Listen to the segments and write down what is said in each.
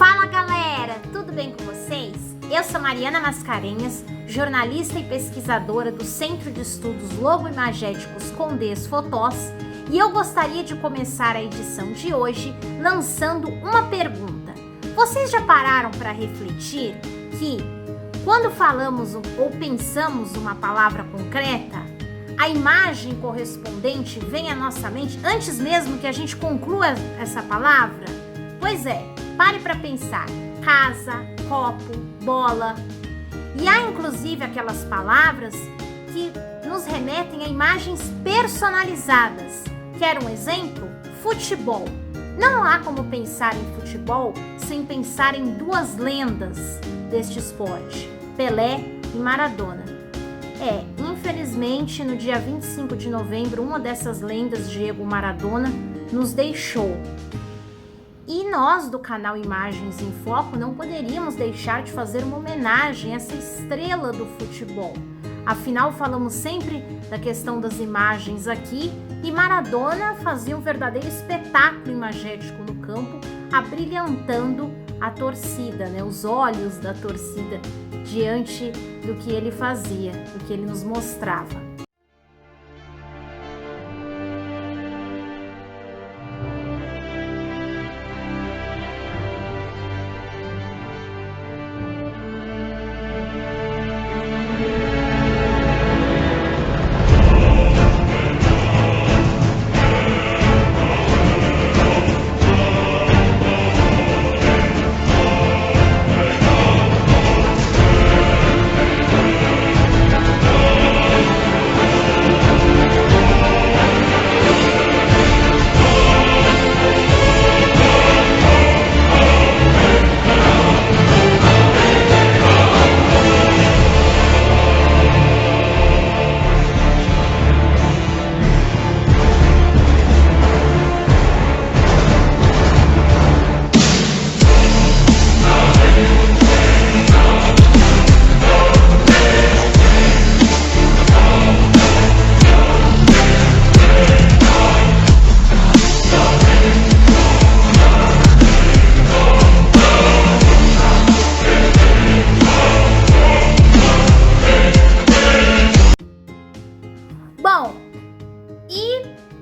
Fala galera, tudo bem com vocês? Eu sou Mariana Mascarenhas, jornalista e pesquisadora do Centro de Estudos Logoimagéticos Condés Fotos, e eu gostaria de começar a edição de hoje lançando uma pergunta. Vocês já pararam para refletir que quando falamos ou pensamos uma palavra concreta, a imagem correspondente vem à nossa mente antes mesmo que a gente conclua essa palavra? Pois é, pare para pensar. Casa, copo, bola. E há inclusive aquelas palavras que nos remetem a imagens personalizadas. Quer um exemplo? Futebol. Não há como pensar em futebol sem pensar em duas lendas deste esporte, Pelé e Maradona. Infelizmente, no dia 25 de novembro, uma dessas lendas, Diego Maradona, nos deixou. E nós, do canal Imagens em Foco, não poderíamos deixar de fazer uma homenagem a essa estrela do futebol. Afinal, falamos sempre da questão das imagens aqui, e Maradona fazia um verdadeiro espetáculo imagético no campo, abrilhantando a torcida, os olhos da torcida diante do que ele fazia, do que ele nos mostrava.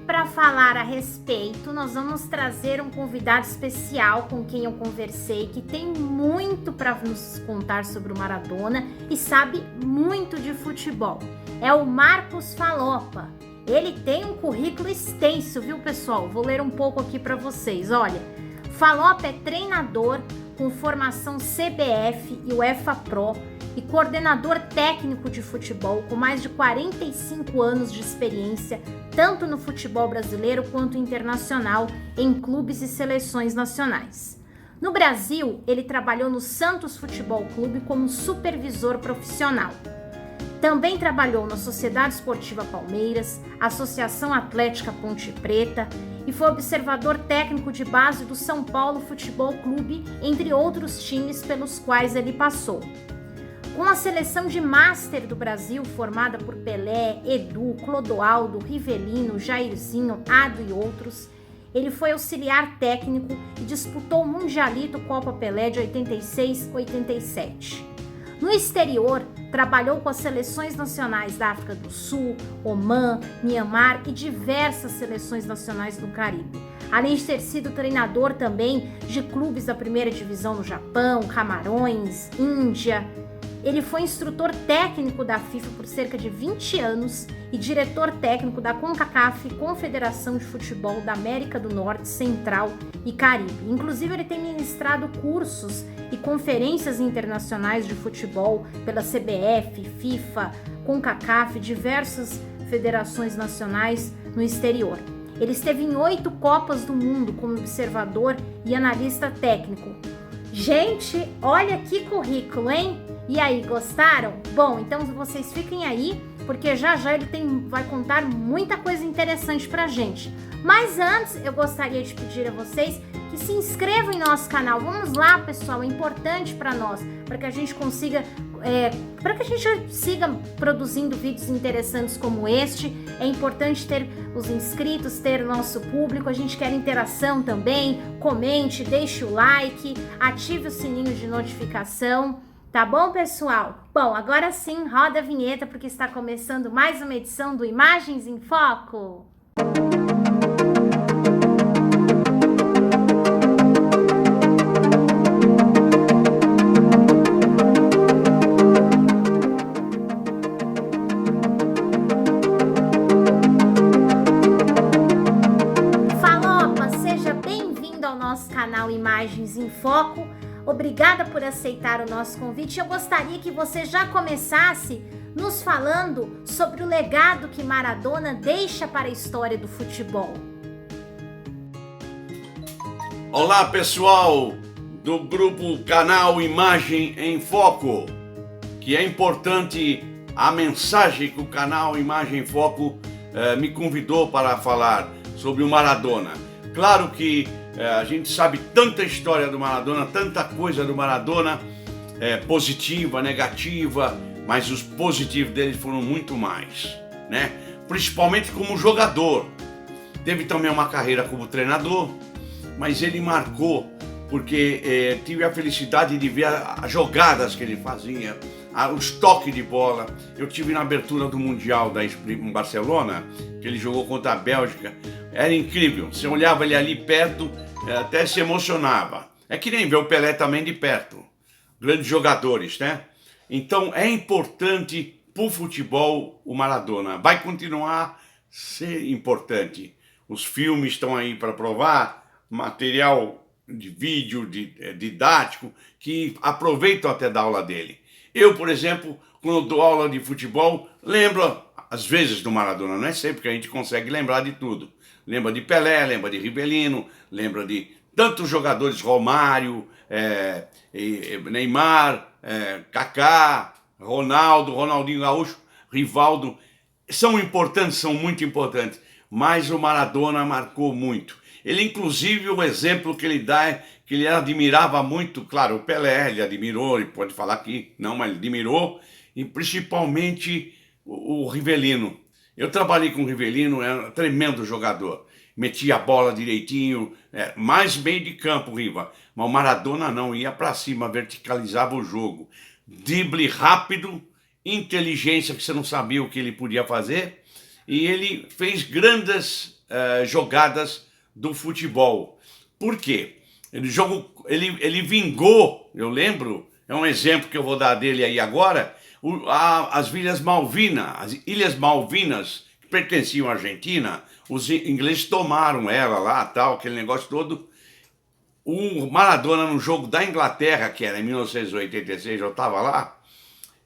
Para falar a respeito, nós vamos trazer um convidado especial com quem eu conversei, que tem muito para nos contar sobre o Maradona e sabe muito de futebol. É o Marcos Falopa. Ele tem um currículo extenso, viu, pessoal? Vou ler um pouco aqui para vocês. Olha, Falopa é treinador com formação CBF e UEFA Pro e coordenador técnico de futebol com mais de 45 anos de experiência, tanto no futebol brasileiro quanto internacional, em clubes e seleções nacionais. No Brasil, ele trabalhou no Santos Futebol Clube como supervisor profissional. Também trabalhou na Sociedade Esportiva Palmeiras, Associação Atlética Ponte Preta e foi observador técnico de base do São Paulo Futebol Clube, entre outros times pelos quais ele passou. Com a seleção de Master do Brasil, formada por Pelé, Edu, Clodoaldo, Rivelino, Jairzinho, Ado e outros, ele foi auxiliar técnico e disputou o Mundialito Copa Pelé de 86-87. No exterior, trabalhou com as seleções nacionais da África do Sul, Omã, Mianmar e diversas seleções nacionais do Caribe, além de ter sido treinador também de clubes da primeira divisão no Japão, Camarões, Índia. Ele foi instrutor técnico da FIFA por cerca de 20 anos e diretor técnico da CONCACAF, Confederação de Futebol da América do Norte, Central e Caribe. Inclusive, ele tem ministrado cursos e conferências internacionais de futebol pela CBF, FIFA, CONCACAF e diversas federações nacionais no exterior. Ele esteve em 8 Copas do Mundo como observador e analista técnico. Gente, olha que currículo, hein? E aí, gostaram? Bom, então vocês fiquem aí, porque já ele vai contar muita coisa interessante pra gente. Mas antes, eu gostaria de pedir a vocês que se inscrevam em nosso canal. Vamos lá, pessoal, é importante para nós, para que a gente consiga para que a gente siga produzindo vídeos interessantes como este. É importante ter os inscritos, ter o nosso público, a gente quer interação também. Comente, deixe o like, ative o sininho de notificação, tá bom, pessoal? Bom, agora sim, roda a vinheta porque está começando mais uma edição do Imagens em Foco. Canal Imagens em Foco. Obrigada por aceitar o nosso convite. Eu gostaria que você já começasse nos falando sobre o legado que Maradona deixa para a história do futebol. Olá, pessoal do grupo Canal Imagem em Foco, que é importante a mensagem que o canal Imagem em Foco me convidou para falar sobre o Maradona. Claro que a gente sabe tanta história do Maradona, tanta coisa do Maradona, positiva, negativa, mas os positivos dele foram muito mais, né? Principalmente como jogador. Teve também uma carreira como treinador, mas ele marcou porque tive a felicidade de ver as jogadas que ele fazia, os toques de bola. Eu tive na abertura do Mundial em Barcelona, que ele jogou contra a Bélgica. Era incrível, você olhava ele ali perto, até se emocionava. É que nem ver o Pelé também de perto. Grandes jogadores, né? Então é importante para o futebol o Maradona. Vai continuar a ser importante. Os filmes estão aí para provar, material de vídeo, didático, que aproveitam até da aula dele. Eu, por exemplo, quando dou aula de futebol, lembro às vezes do Maradona. Não é sempre que a gente consegue lembrar de tudo. Lembra de Pelé, lembra de Rivelino, lembra de tantos jogadores, Romário, Neymar, Kaká, Ronaldo, Ronaldinho Gaúcho, Rivaldo. São importantes, são muito importantes, mas o Maradona marcou muito. Ele, inclusive, o exemplo que ele dá é que ele admirava muito, claro, o Pelé, ele admirou, ele pode falar que não, mas ele admirou, e principalmente o Rivelino. Eu trabalhei com o Rivelino, era um tremendo jogador. Metia a bola direitinho, mais meio de campo, Riva. Mas o Maradona não, ia para cima, verticalizava o jogo. Drible rápido, inteligência que você não sabia o que ele podia fazer. E ele fez grandes jogadas do futebol. Por quê? Ele vingou, eu lembro, é um exemplo que eu vou dar dele aí agora, as Ilhas Malvinas, que pertenciam à Argentina, os ingleses tomaram ela lá, tal, aquele negócio todo. O Maradona, no jogo da Inglaterra, que era em 1986, eu estava lá,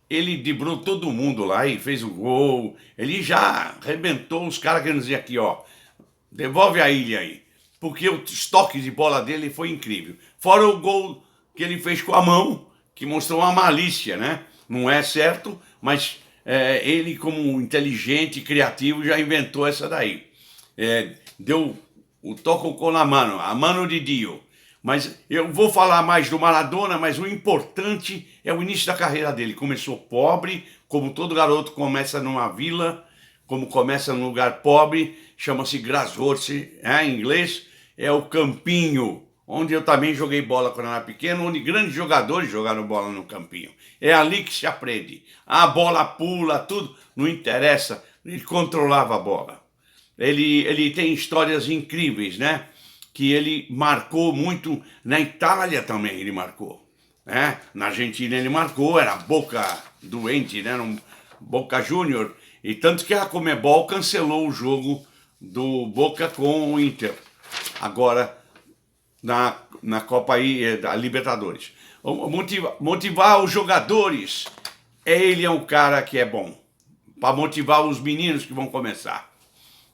ele driblou todo mundo lá e fez o gol. Ele já arrebentou os caras que diziam aqui, ó, devolve a ilha aí. Porque os toques de bola dele foi incrível. Fora o gol que ele fez com a mão, que mostrou uma malícia, né? Não é certo, mas ele, como inteligente, criativo, já inventou essa daí. Deu o toco com a mano de Dio. Mas eu vou falar mais do Maradona, mas o importante é o início da carreira dele. Começou pobre, como todo garoto começa numa vila, como começa num lugar pobre, chama-se Grasshopper, em inglês, é o campinho, onde eu também joguei bola quando eu era pequeno, onde grandes jogadores jogaram bola no campinho. É ali que se aprende. A bola pula, tudo, não interessa, ele controlava a bola. Ele tem histórias incríveis, né? Que ele marcou muito, na Itália também ele marcou, né? Na Argentina ele marcou, era Boca doente, né? Era um Boca Júnior, e tanto que a Conmebol cancelou o jogo do Boca com o Inter, agora na Copa aí, da Libertadores. Motivar os jogadores, ele é um cara que é bom, para motivar os meninos que vão começar.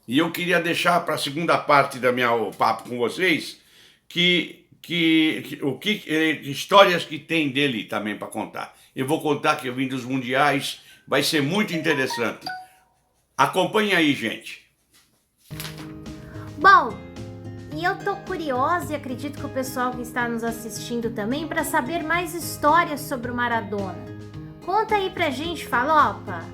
E eu queria deixar para a segunda parte do meu papo com vocês histórias que tem dele também para contar. Eu vou contar que eu vim dos mundiais, vai ser muito interessante. Acompanhe aí, gente. Bom, e eu tô curiosa e acredito que o pessoal que está nos assistindo também para saber mais histórias sobre o Maradona. Conta aí pra gente, Falopa.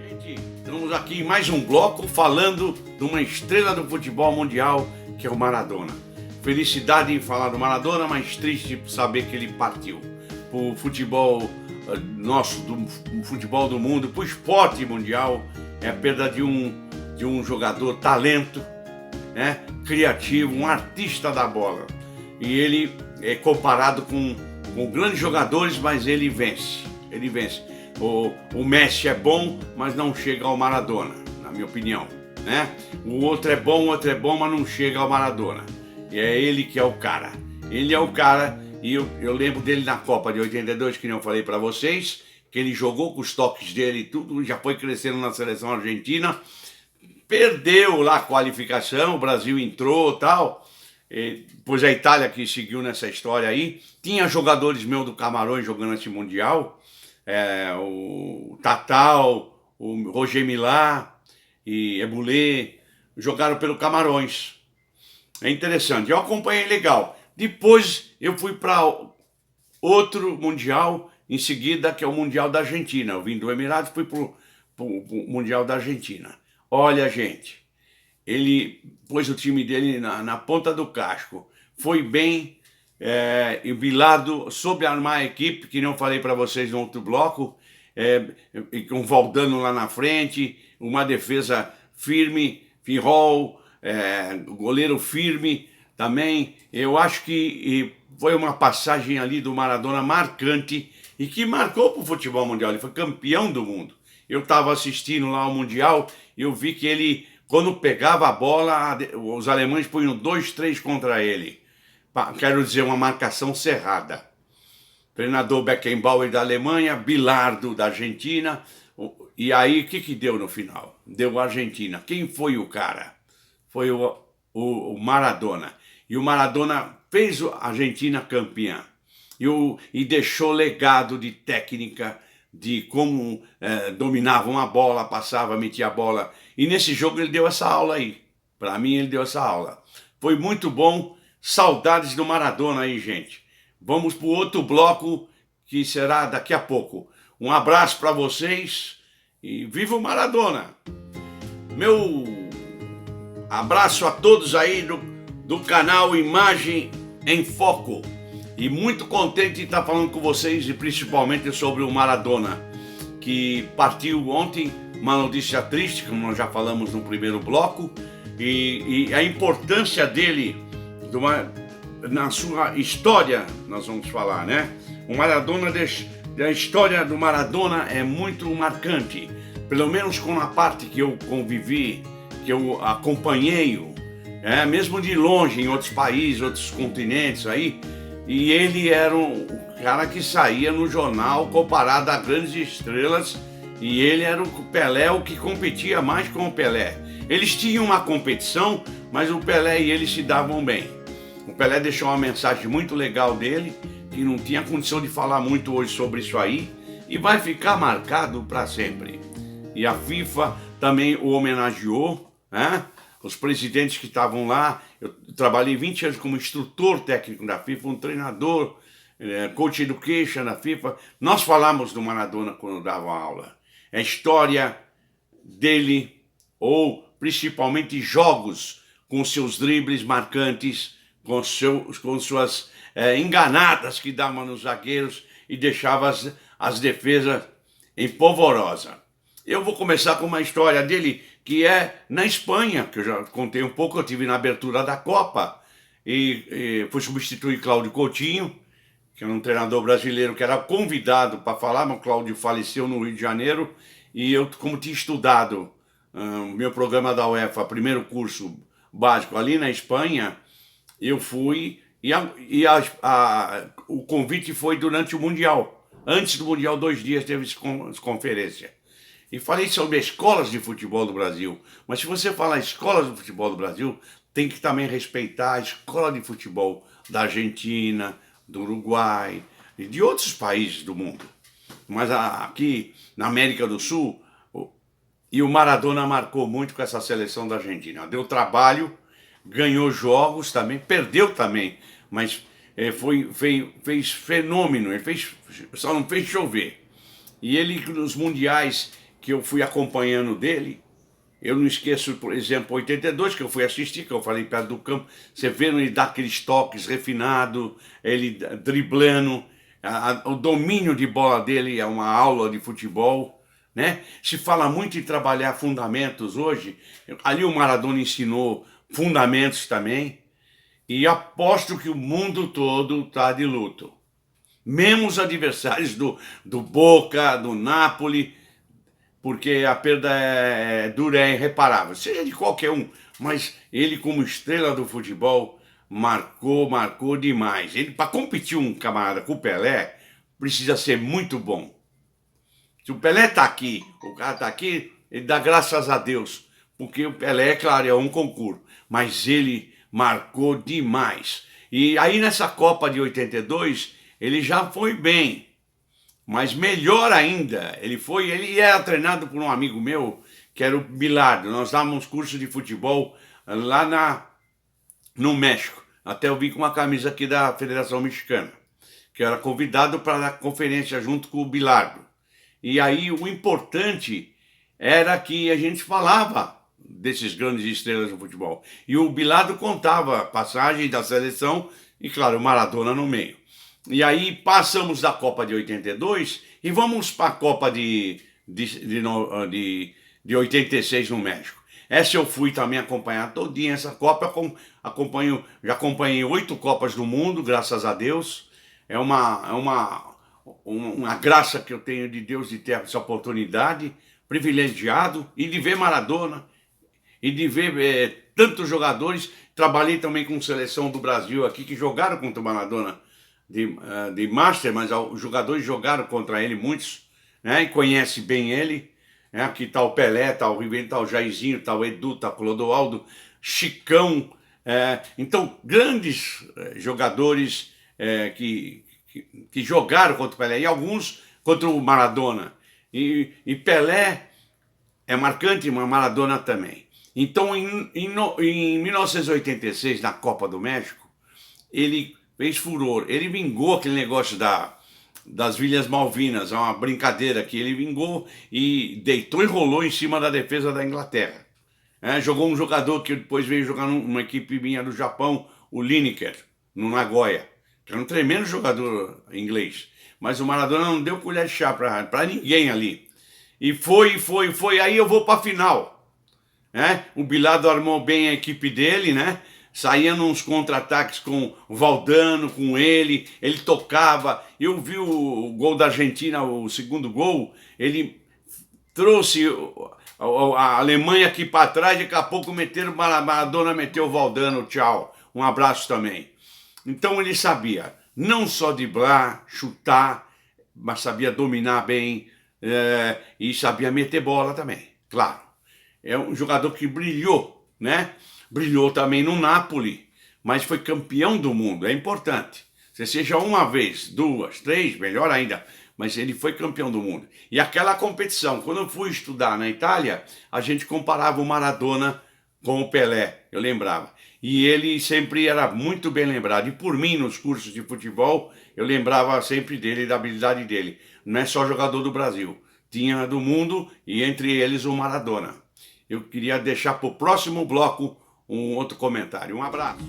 Gente, estamos aqui em mais um bloco falando de uma estrela do futebol mundial, que é o Maradona. Felicidade em falar do Maradona, mas triste por saber que ele partiu. Pro futebol nosso, do futebol do mundo, pro esporte mundial, é a perda de um jogador talento, né? Criativo, um artista da bola. E ele é comparado com grandes jogadores, mas ele vence. Ele vence. O Messi é bom, mas não chega ao Maradona, na minha opinião, né? O outro é bom, mas não chega ao Maradona. E é ele que é o cara. Ele é o cara, e eu lembro dele na Copa de 82, que nem eu falei para vocês, que ele jogou com os toques dele e tudo, já foi crescendo na seleção argentina, perdeu lá a qualificação, o Brasil entrou e tal, pois a Itália que seguiu nessa história aí, tinha jogadores meus do Camarões jogando esse Mundial, o Tatal, o Roger Milá e Ebulé, jogaram pelo Camarões. É interessante, eu acompanhei legal. Depois eu fui para outro Mundial, em seguida, que é o Mundial da Argentina. Eu vim do Emirados e fui para o Mundial da Argentina. Olha, gente, ele pôs o time dele na ponta do casco. Foi bem envilado, soube armar a equipe, que não falei para vocês no outro bloco, com o Valdano lá na frente, uma defesa firme, Firol, goleiro firme também. Eu acho que foi uma passagem ali do Maradona marcante e que marcou para o futebol mundial. Ele foi campeão do mundo. Eu estava assistindo lá o Mundial e eu vi que ele, quando pegava a bola, os alemães punham 2-3 contra ele. Quero dizer, uma marcação cerrada. Treinador Beckenbauer da Alemanha, Bilardo da Argentina. E aí, o que deu no final? Deu a Argentina. Quem foi o cara? Foi o Maradona. E o Maradona fez a Argentina campeã. E deixou legado de técnica, de como dominavam a bola, passava, metia a bola. E nesse jogo ele deu essa aula aí. Para mim ele deu essa aula. Foi muito bom. Saudades do Maradona aí, gente. Vamos para o outro bloco, que será daqui a pouco. Um abraço para vocês e viva o Maradona! Meu abraço a todos aí do canal Imagem em Foco. E muito contente de estar falando com vocês, e principalmente sobre o Maradona, que partiu ontem, uma notícia triste, como nós já falamos no primeiro bloco, e a importância dele na sua história, nós vamos falar, né? O Maradona, a história do Maradona é muito marcante, pelo menos com a parte que eu convivi, que eu acompanhei, mesmo de longe, em outros países, outros continentes aí, e ele era um cara que saía no jornal comparado a grandes estrelas, e ele era o Pelé, o que competia mais com o Pelé. Eles tinham uma competição, mas o Pelé e ele se davam bem. O Pelé deixou uma mensagem muito legal dele, que não tinha condição de falar muito hoje sobre isso aí, e vai ficar marcado para sempre. E a FIFA também o homenageou, né? Os presidentes que estavam lá. Eu trabalhei 20 anos como instrutor técnico da FIFA, um treinador, coach education da FIFA. Nós falamos do Maradona quando dava aula. A história dele, ou principalmente jogos com seus dribles marcantes, com suas enganadas que dava nos zagueiros e deixava as defesas em polvorosa. Eu vou começar com uma história dele que é na Espanha, que eu já contei um pouco. Eu tive na abertura da Copa e fui substituir Cláudio Coutinho, que era um treinador brasileiro que era convidado para falar, mas o Cláudio faleceu no Rio de Janeiro, e eu, como tinha estudado meu programa da UEFA, primeiro curso básico ali na Espanha, eu fui, o convite foi durante o Mundial. Antes do Mundial, 2 dias, teve essa conferência. E falei sobre escolas de futebol do Brasil. Mas se você falar escolas de futebol do Brasil, tem que também respeitar a escola de futebol da Argentina, do Uruguai e de outros países do mundo. Mas aqui na América do Sul, e o Maradona marcou muito com essa seleção da Argentina. Deu trabalho, ganhou jogos também, perdeu também, mas fez fenômeno, só não fez chover. E ele, nos mundiais que eu fui acompanhando dele, eu não esqueço, por exemplo, 82, que eu fui assistir, que eu falei perto do campo, você vendo ele dar aqueles toques refinados, ele driblando, o domínio de bola dele é uma aula de futebol, né? Se fala muito em trabalhar fundamentos hoje, ali o Maradona ensinou fundamentos também, e aposto que o mundo todo está de luto. Mesmo os adversários do Boca, do Napoli, porque a perda é dura, é irreparável, seja de qualquer um, mas ele como estrela do futebol marcou demais. Ele, para competir um camarada com o Pelé, precisa ser muito bom. Se o Pelé tá aqui, o cara tá aqui, ele dá graças a Deus, porque o Pelé, é claro, é um concurso, mas ele marcou demais. E aí nessa Copa de 82, ele já foi bem. Mas melhor ainda, ele era treinado por um amigo meu, que era o Bilardo. Nós dávamos curso de futebol lá no México. Até eu vim com uma camisa aqui da Federação Mexicana, que eu era convidado para a conferência junto com o Bilardo. E aí o importante era que a gente falava desses grandes estrelas do futebol. E o Bilardo contava a passagem da seleção e, claro, o Maradona no meio. E aí passamos da Copa de 82 e vamos para a Copa de 86 no México. Essa eu fui também acompanhar todinha essa Copa. Já acompanhei 8 Copas do Mundo, graças a Deus. É uma graça que eu tenho de Deus de ter essa oportunidade, privilegiado, e de ver Maradona, e de ver tantos jogadores. Trabalhei também com seleção do Brasil aqui, que jogaram contra o Maradona de Master, mas os jogadores jogaram contra ele, muitos, né, e conhece bem ele. Né? Aqui está o Pelé, está o Rivelino, está o Jairzinho, está o Edu, está o Clodoaldo, Chicão. Então, grandes jogadores que jogaram contra o Pelé, e alguns contra o Maradona. E Pelé é marcante, mas Maradona também. Então, em 1986, na Copa do México, ele fez furor. Ele vingou aquele negócio das Ilhas Malvinas, uma brincadeira que ele vingou e deitou e rolou em cima da defesa da Inglaterra. Jogou um jogador que depois veio jogar numa equipe minha do Japão, o Lineker, no Nagoya, que era um tremendo jogador inglês. Mas o Maradona não deu colher de chá para ninguém ali. E foi, aí eu vou para a final. O Bilardo armou bem a equipe dele, né? Saía nos contra-ataques com o Valdano, com ele tocava. Eu vi o gol da Argentina, o segundo gol, ele trouxe a Alemanha aqui para trás, daqui a pouco Maradona meteu o Valdano, tchau, um abraço também. Então ele sabia não só driblar, chutar, mas sabia dominar bem e sabia meter bola também, claro. É um jogador que brilhou, né? Brilhou também no Napoli, mas foi campeão do mundo, é importante. Se seja uma vez, 2, 3, melhor ainda, mas ele foi campeão do mundo. E aquela competição, quando eu fui estudar na Itália, a gente comparava o Maradona com o Pelé, eu lembrava. E ele sempre era muito bem lembrado. E por mim, nos cursos de futebol, eu lembrava sempre dele, da habilidade dele. Não é só jogador do Brasil, tinha do mundo e entre eles o Maradona. Eu queria deixar para o próximo bloco um outro comentário. Um abraço.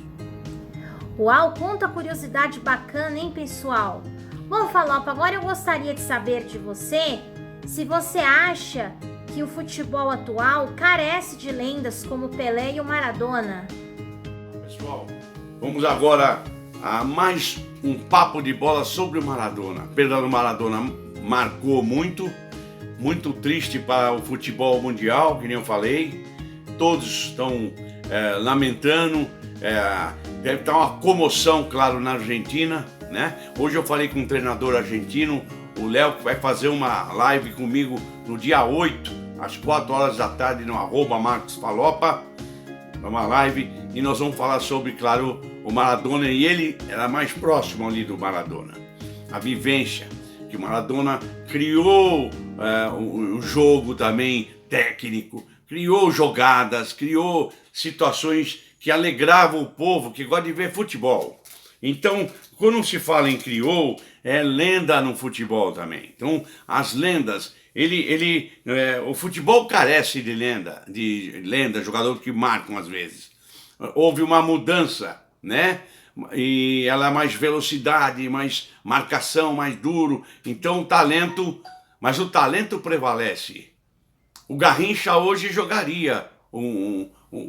Uau, quanta curiosidade bacana, hein, pessoal? Bom, Falopa, agora eu gostaria de saber de você se você acha que o futebol atual carece de lendas como o Pelé e o Maradona. Pessoal, vamos agora a mais um papo de bola sobre o Maradona. A perda do Maradona marcou muito triste para o futebol mundial, que nem eu falei. Todos estão lamentando, deve estar uma comoção, claro, na Argentina, né? Hoje eu falei com um treinador argentino, o Léo, que vai fazer uma live comigo no dia 8, às 4 horas da tarde, no @MarcosFalopa, uma live, e nós vamos falar sobre, claro, o Maradona, e ele era mais próximo ali do Maradona. A vivência que o Maradona criou, o jogo também técnico, criou jogadas, criou situações que alegravam o povo que gosta de ver futebol. Então, quando se fala em crioulo, é lenda no futebol também. Então, as lendas, o futebol carece de lenda, jogadores que marcam às vezes. Houve uma mudança, né? E ela é mais velocidade, mais marcação, mais duro. Então, mas o talento prevalece. O Garrincha hoje jogaria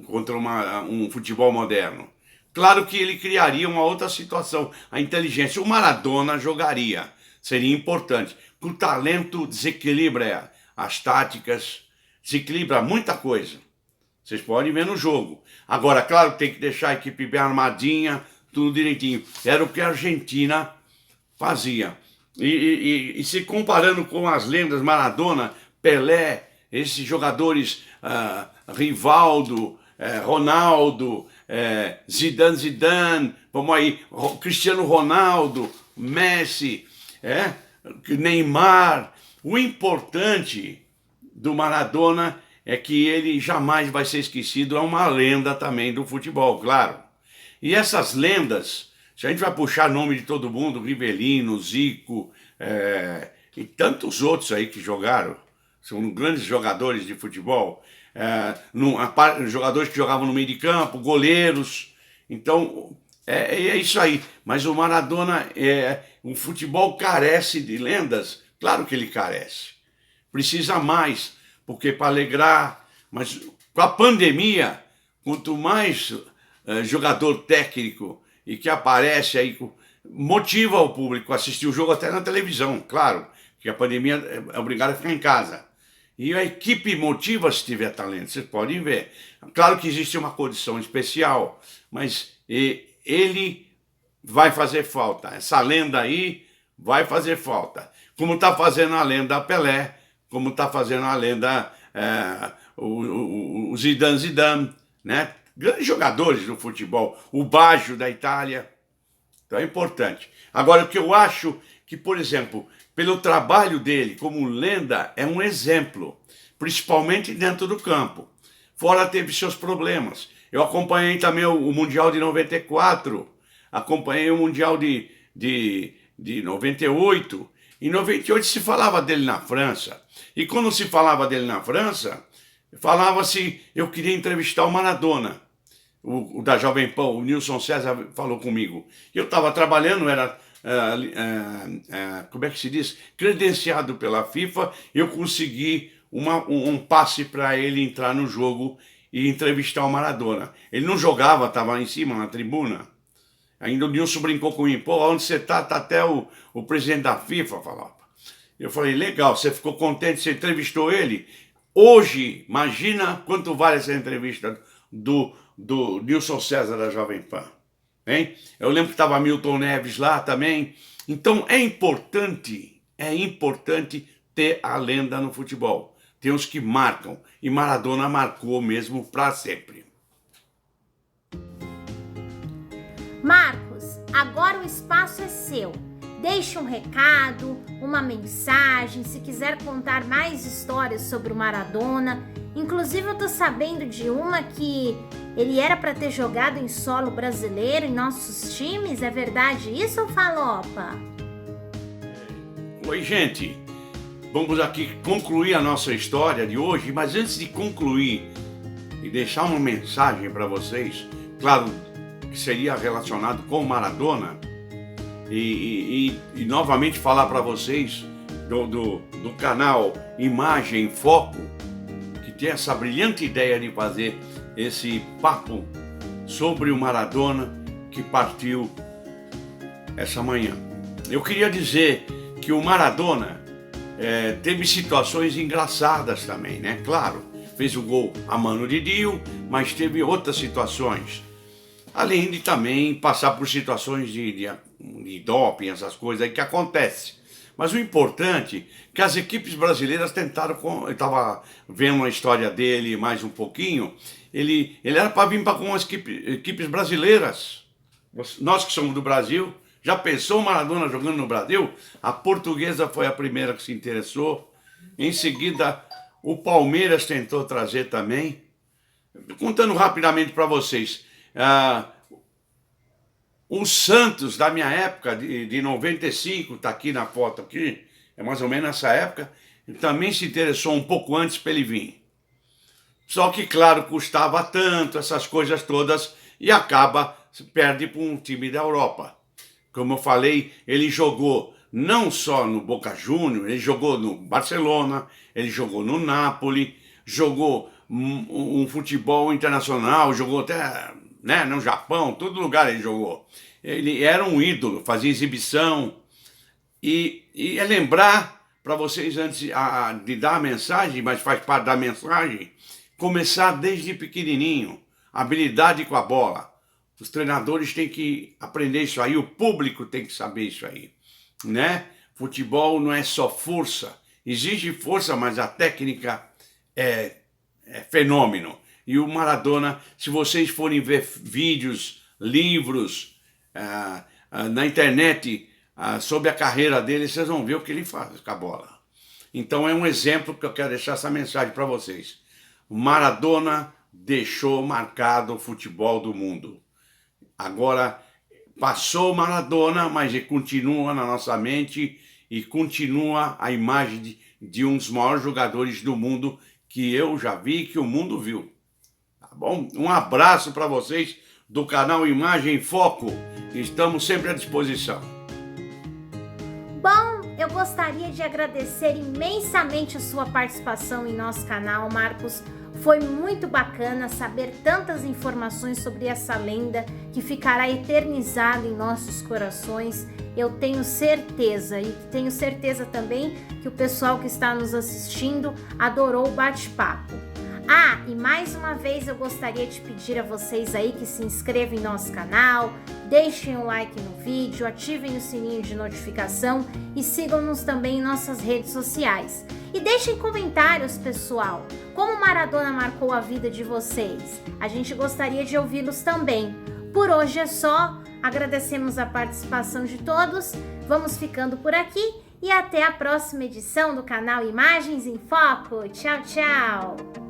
contra um futebol moderno. Claro que ele criaria uma outra situação, a inteligência. O Maradona jogaria, seria importante. O talento desequilibra as táticas, desequilibra muita coisa. Vocês podem ver no jogo. Agora, claro, tem que deixar a equipe bem armadinha, tudo direitinho. Era o que a Argentina fazia. E se comparando com as lendas Maradona, Pelé, esses jogadores, Rivaldo, Ronaldo, Zidane, vamos aí, Cristiano Ronaldo, Messi, Neymar. O importante do Maradona é que ele jamais vai ser esquecido, é uma lenda também do futebol, claro. E essas lendas, se a gente vai puxar nome de todo mundo, Rivelino, Zico, e tantos outros aí que jogaram, são grandes jogadores de futebol, jogadores que jogavam no meio de campo, goleiros. Então, é isso aí. Mas o Maradona, o futebol carece de lendas? Claro que ele carece. Precisa mais, porque para alegrar, mas com a pandemia, quanto mais jogador técnico e que aparece aí, motiva o público a assistir o jogo até na televisão, claro, que a pandemia é obrigada a ficar em casa. E a equipe motiva se tiver talento, vocês podem ver. Claro que existe uma condição especial, mas ele vai fazer falta. Essa lenda aí vai fazer falta. Como está fazendo a lenda Pelé, como está fazendo a lenda o Zidane, né? Grandes jogadores do futebol. O Baggio da Itália. Então é importante. Agora, o que eu acho que, por exemplo, pelo trabalho dele como lenda, é um exemplo, principalmente dentro do campo. Fora teve seus problemas. Eu acompanhei também o Mundial de 94, acompanhei o Mundial de 98. Em 98 se falava dele na França. E quando se falava dele na França, falava-se, eu queria entrevistar o Maradona. O da Jovem Pan, o Nilson César falou comigo. Eu estava trabalhando, era... como é que se diz? Credenciado pela FIFA, eu consegui um passe para ele entrar no jogo e entrevistar o Maradona. Ele não jogava, estava lá em cima, na tribuna. Ainda o Nilson brincou comigo, pô, onde você está? Está até o presidente da FIFA, falava. Eu falei, legal, você ficou contente, você entrevistou ele? Hoje, imagina quanto vale essa entrevista do Nilson César da Jovem Pan. Hein? Eu lembro que estava Milton Neves lá também. Então é importante ter a lenda no futebol. Tem os que marcam. E Maradona marcou mesmo para sempre. Marcos, agora o espaço é seu. Deixe um recado, uma mensagem, se quiser contar mais histórias sobre o Maradona. Inclusive eu tô sabendo de uma que ele era para ter jogado em solo brasileiro em nossos times. É verdade isso ou falopa? Oi, gente. Vamos aqui concluir a nossa história de hoje, mas antes de concluir e deixar uma mensagem para vocês, claro que seria relacionado com Maradona, e novamente falar para vocês do canal Imagem Foco, que tem essa brilhante ideia de fazer esse papo sobre o Maradona que partiu essa manhã. Eu queria dizer que o Maradona teve situações engraçadas também, né? Claro, fez o gol a mano de Dio, mas teve outras situações. Além de também passar por situações de doping, essas coisas aí que acontecem. Mas o importante é que as equipes brasileiras tentaram, eu estava vendo a história dele mais um pouquinho, ele era para vir com as equipes brasileiras. Nós que somos do Brasil, já pensou o Maradona jogando no Brasil? A Portuguesa foi a primeira que se interessou. Em seguida, o Palmeiras tentou trazer também. Contando rapidamente para vocês, O Santos, da minha época, de 95, está aqui na foto, aqui, é mais ou menos nessa época, também se interessou um pouco antes para ele vir. Só que, claro, custava tanto, essas coisas todas, e perde para um time da Europa. Como eu falei, ele jogou não só no Boca Juniors, ele jogou no Barcelona, ele jogou no Napoli, jogou um futebol internacional, jogou até, né, no Japão, todo lugar ele jogou. Ele era um ídolo, fazia exibição. E é lembrar para vocês, antes de dar a mensagem, mas faz parte da mensagem, começar desde pequenininho, habilidade com a bola. Os treinadores têm que aprender isso aí, o público tem que saber isso aí, né? Futebol não é só força, exige força, mas a técnica é fenômeno. E o Maradona, se vocês forem ver vídeos, livros, na internet sobre a carreira dele, vocês vão ver o que ele faz com a bola. Então é um exemplo que eu quero deixar essa mensagem para vocês. O Maradona deixou marcado o futebol do mundo. Agora, passou o Maradona, mas ele continua na nossa mente e continua a imagem de um dos maiores jogadores do mundo que eu já vi e que o mundo viu. Tá bom? Um abraço para vocês do canal Imagem em Foco. Estamos sempre à disposição. Bom, eu gostaria de agradecer imensamente a sua participação em nosso canal, Marcos. Foi muito bacana saber tantas informações sobre essa lenda que ficará eternizada em nossos corações. Eu tenho certeza, e tenho certeza também que o pessoal que está nos assistindo adorou o bate-papo. E mais uma vez eu gostaria de pedir a vocês aí que se inscrevam em nosso canal, deixem um like no vídeo, ativem o sininho de notificação e sigam-nos também em nossas redes sociais. E deixem comentários, pessoal, como Maradona marcou a vida de vocês. A gente gostaria de ouvi-los também. Por hoje é só, agradecemos a participação de todos, vamos ficando por aqui e até a próxima edição do canal Imagens em Foco. Tchau, tchau!